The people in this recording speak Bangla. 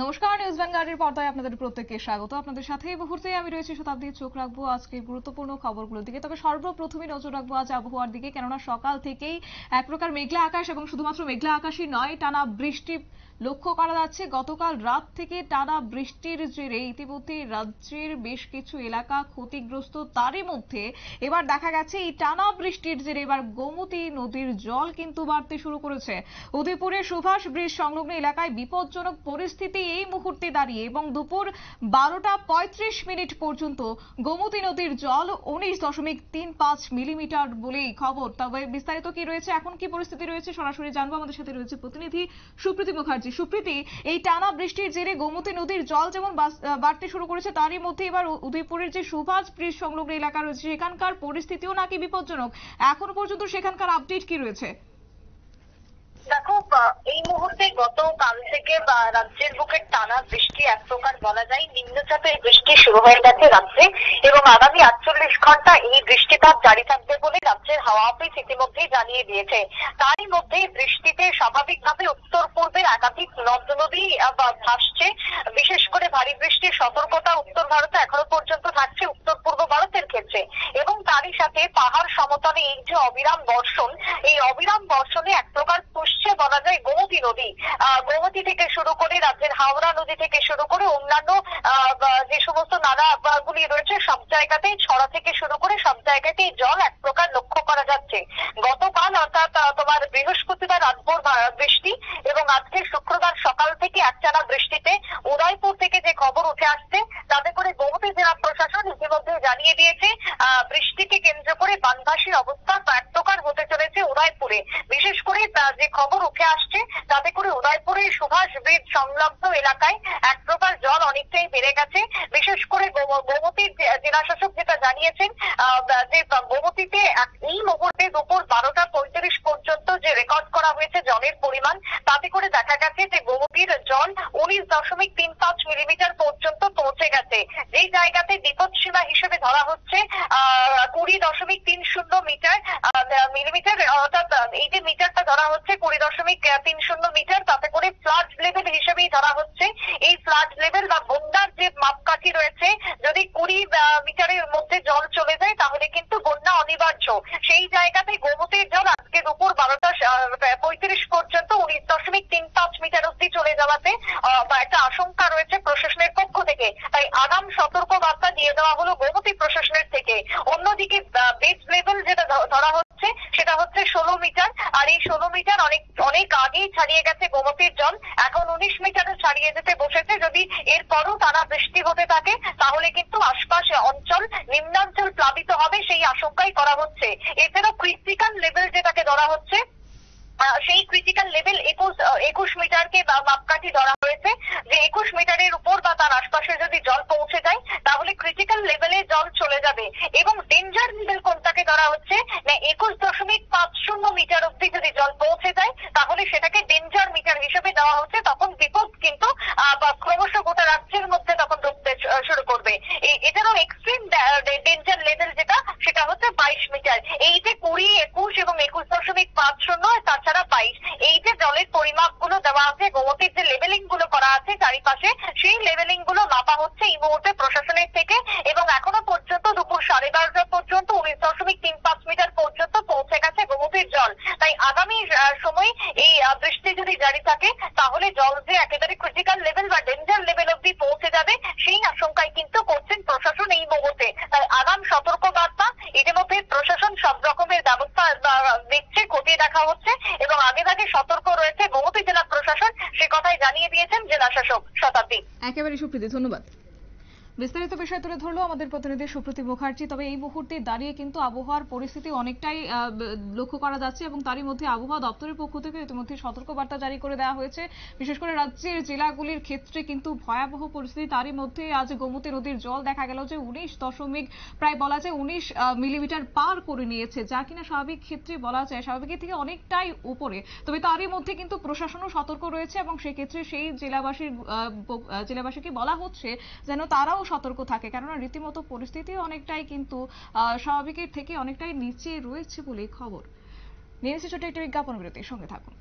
নমস্কার, নিউজ ভ্যানগার্ডের পর্দায় আপনাদের প্রত্যেককে স্বাগত। আপনাদের সাথে এই মুহূর্তে আমি রয়েছি শতাব্দী। চোখ রাখবো আজকের গুরুত্বপূর্ণ খবরগুলোর দিকে। তবে সর্বপ্রথমে নজর রাখবো আজ আবহাওয়ার দিকে, কেননা সকাল থেকেই এক প্রকার মেঘলা আকাশ, এবং শুধুমাত্র মেঘলা আকাশই নয়, টানা বৃষ্টি লক্ষ্য করা যাচ্ছে। গতকাল রাত থেকে টানা বৃষ্টির জেরে ইতিমধ্যে রাজ্যের বেশ কিছু এলাকা ক্ষতিগ্রস্ত। তারই মধ্যে এবার দেখা গেছে এই টানা বৃষ্টির জেরে এবার গোমতী নদীর জল কিন্তু বাড়তে শুরু করেছে। উদয়পুরের সুভাষ ব্রিজ সংলগ্ন এলাকায় বিপজ্জনক পরিস্থিতি এই মুহূর্তে দাঁড়িয়ে, এবং দুপুর 12:35 পর্যন্ত গোমতী নদীর জল 19.35 মিলিমিটার বলেই খবর। তবে বিস্তারিত কি রয়েছে, এখন কি পরিস্থিতি রয়েছে, সরাসরি জানবো। আমাদের সাথে রয়েছে প্রতিনিধি সুপ্রীতি মুখার্জি। সুপ্রীতি, এই টানা বৃষ্টির জেরে গোমতী নদীর জল যেমন বাড়তে শুরু করেছে, তারই মধ্যে এবার উদয়পুরের যে সুভাষ ব্রিজ সংলগ্ন এলাকা রয়েছে সেখানকার পরিস্থিতিও নাকি বিপজ্জনক। এখন পর্যন্ত সেখানকার আপডেট কি রয়েছে? দেখো, এই মুহূর্তে গতকাল থেকে রাজ্যের বুকে টানা বৃষ্টি, এক প্রকার বলা যায় নিম্নচাপের বৃষ্টি শুরু হয়ে গেছে রাজ্যে, এবং আগামী 48 ঘন্টা এই বৃষ্টিপাত জারি থাকবে বলে রাজ্যের হাওয়া অফিস ইতিমধ্যেই জানিয়ে দিয়েছে। তারই মধ্যে বৃষ্টিতে স্বাভাবিকভাবে উত্তর পূর্বের একাধিক নদ নদী ভাসছে। বিশেষ করে ভারী বৃষ্টির সতর্কতা উত্তর ভারতে এখনো পর্যন্ত থাকছে, উত্তর পূর্ব ভারতের ক্ষেত্রে। এবং তারই সাথে পাহাড় সমতলে এই যে অবিরাম বর্ষণ, এই অবিরাম বর্ষণে এক প্রকার বলা যায় গোমতী নদী, গোমতী থেকে শুরু করে রাজ্যের হাওড়া নদী থেকে শুরু করে অন্যান্য যে সমস্ত নালাগুলি রয়েছে সব জায়গাতেই, ছড়া থেকে শুরু করে সব জায়গাতেই জল এক প্রকার লক্ষ্য করা যাচ্ছে। গতকাল অর্থাৎ তোমার বৃহস্পতিবার রাতভর বৃষ্টি, এবং আজকে শুক্রবার সকাল থেকে একটানা বৃষ্টিতে উদয়পুর থেকে যে খবর উঠে আসছে তাতে করে গোমতী জেলা প্রশাসন ইতিমধ্যে জানিয়ে দিয়েছে বৃষ্টিকে কেন্দ্র করে বানভাসীর অবস্থা এক প্রকার হতে চলেছে উদয়পুরে। বিশেষ করে যে খবর উঠে আসছে তাতে করে উদয়পুরের সুভাষ ব্রিজ সংলগ্ন এলাকায় এক প্রকার জল অনেকটাই বেড়ে গেছে। বিশেষ করে গোমতীর জেলাশাসক যেটা জানিয়েছেন যে গোমতীতে এই মুহূর্তে দুপুর 12:35 পর্যন্ত যে রেকর্ড করা হয়েছে জলের পরিমাণ, তাতে করে দেখা গেছে যে গোমতীর জল 19.35 মিলিমিটার পর্যন্ত পৌঁছে গেছে। যেই জায়গাতে বিপদসীমা হিসেবে ধরা হচ্ছে 20.30 মিলিমিটার, অর্থাৎ এই যে মিটারটা ধরা হচ্ছে 20.30 মিটার, তাতে করে ফ্লাড লেভেল হিসেবেই ধরা হচ্ছে। এই ফ্লাড লেভেল বা বন্যার যে মাপকাঠি রয়েছে, যদি 20 মিটারের মধ্যে জল চলে যায় তাহলে কিন্তু বন্যা অনিবার্য। সেই জায়গাতে গোমতীর জল আজকে দুপুর 12:35 পর্যন্ত 19.35 মিটার অব্দি চলে যাওয়াতে একটা আশঙ্কা রয়েছে প্রশাসনের পক্ষ থেকে। তাই আগাম সতর্ক বার্তা দিয়ে দেওয়া হলো গোমতী প্রশাসনের থেকে। অন্যদিকে বেস লেভেল যেটা ধরা হচ্ছে সেটা হচ্ছে 16 মিটার, আর এই 16 মিটার অনেক আগেই ছাড়িয়ে গেছে গোমতীর জল। এখন 19 মিটারে ছাড়িয়ে যেতে বসেছে। যদি এরপরও টানা বৃষ্টি হতে থাকে তাহলে কিন্তু আশপাশে অঞ্চল, নিম্নাঞ্চল প্লাবিত হবে, সেই আশঙ্কাই করা হচ্ছে। এছাড়াও ক্রিটিক্যাল লেভেল যেটাকে ধরা হচ্ছে, সেই ক্রিটিক্যাল লেভেল 21 মিটারকে মাপকাঠি ধরা হয়েছে। যে 21 মিটারের উপর বা তার আশপাশে যদি জল পৌঁছে যায় তাহলে ক্রিটিক্যাল লেভেলে জল চলে যাবে। এবং ডেঞ্জার লেভেল কোনটাকে ধরা হচ্ছে না, 21.50 মিটার অব্দি যদি জল পৌঁছে যায় তাহলে সেটাকে ডেঞ্জার মিটার হিসেবে দেওয়া হচ্ছে। তখন বিপদ কিন্তু ক্রমশ গোটা রাজ্যের মধ্যে তখন ঢুকতে শুরু করবে। এছাড়াও এক্সট্রিম ডেঞ্জার লেভেল যেটা, সেটা হচ্ছে 22 মিটার। এই যে 20, 21 এবং 21.50, তাছাড়া 22, এই যে জলের পরিমাপ গুলো দেওয়া আছে, গোমতীর যে লেভেলিং গুলো করা আছে চারিপাশে, সেই লেভেলিং গুলো মাপা হচ্ছে এই মুহূর্তে প্রশাসনের থেকে। এবং এখনো পর্যন্ত দুপুর 12:30 পর্যন্ত 19.35 মিটার পর্যন্ত পৌঁছে গেছে গোমতীর জল। তাই আগামী সময় এই বৃষ্টি যদি জারি থাকে তাহলে জল যে একেবারে ক্রিটিক্যাল লেভেল বা ডেঞ্জার লেভেল অব্দি পৌঁছে যাবে, সেই আশঙ্কায় কিন্তু করছেন প্রশাসন এই মুহূর্তে। তাই আগাম সতর্ক বার্তা ইতিমধ্যে প্রশাসন সব রকমের ব্যবস্থা দেখছে, খতিয়ে দেখা হচ্ছে, এবং আগে ভাগে সতর্ক রয়েছে গোমতী জেলা প্রশাসন, সে কথাই জানিয়ে দিয়েছেন জেলা শাসক। শতাব্দী। একেবারে সুপ্রীতি, ধন্যবাদ। বিস্তারিত বিষয় তুলে ধরলো আমাদের প্রতিনিধি সুপ্রীতি মুখার্জি। তবে এই মুহূর্তে দাঁড়িয়ে কিন্তু আবহাওয়ার পরিস্থিতি অনেকটাই লক্ষ্য করা যাচ্ছে, এবং তারই মধ্যে আবহাওয়া দপ্তরের পক্ষ থেকে ইতিমধ্যে সতর্কবার্তা জারি করে দেওয়া হয়েছে। বিশেষ করে রাজ্যের জেলাগুলির ক্ষেত্রে কিন্তু ভয়াবহ পরিস্থিতি। তারই মধ্যে আজ গোমতী নদীর জল দেখা গেল যে 19 মিলিমিটার পার করে নিয়েছে, যা কিনা স্বাভাবিক ক্ষেত্রে বলা যায় স্বাভাবিকের থেকে অনেকটাই উপরে। তবে তারই মধ্যে কিন্তু প্রশাসনও সতর্ক রয়েছে, এবং সেক্ষেত্রে সেই জেলাবাসীকে বলা হচ্ছে যেন তারাও সতর্ক থাকে, কেননা রীতিমতো পরিস্থিতি অনেকটাই কিন্তু স্বাভাবিকের থেকে অনেকটাই নিচে রয়েছে বলে খবর। নিয়ে এসেছে ছোট্ট একটি বিজ্ঞাপন বিরতির সঙ্গে থাকুন।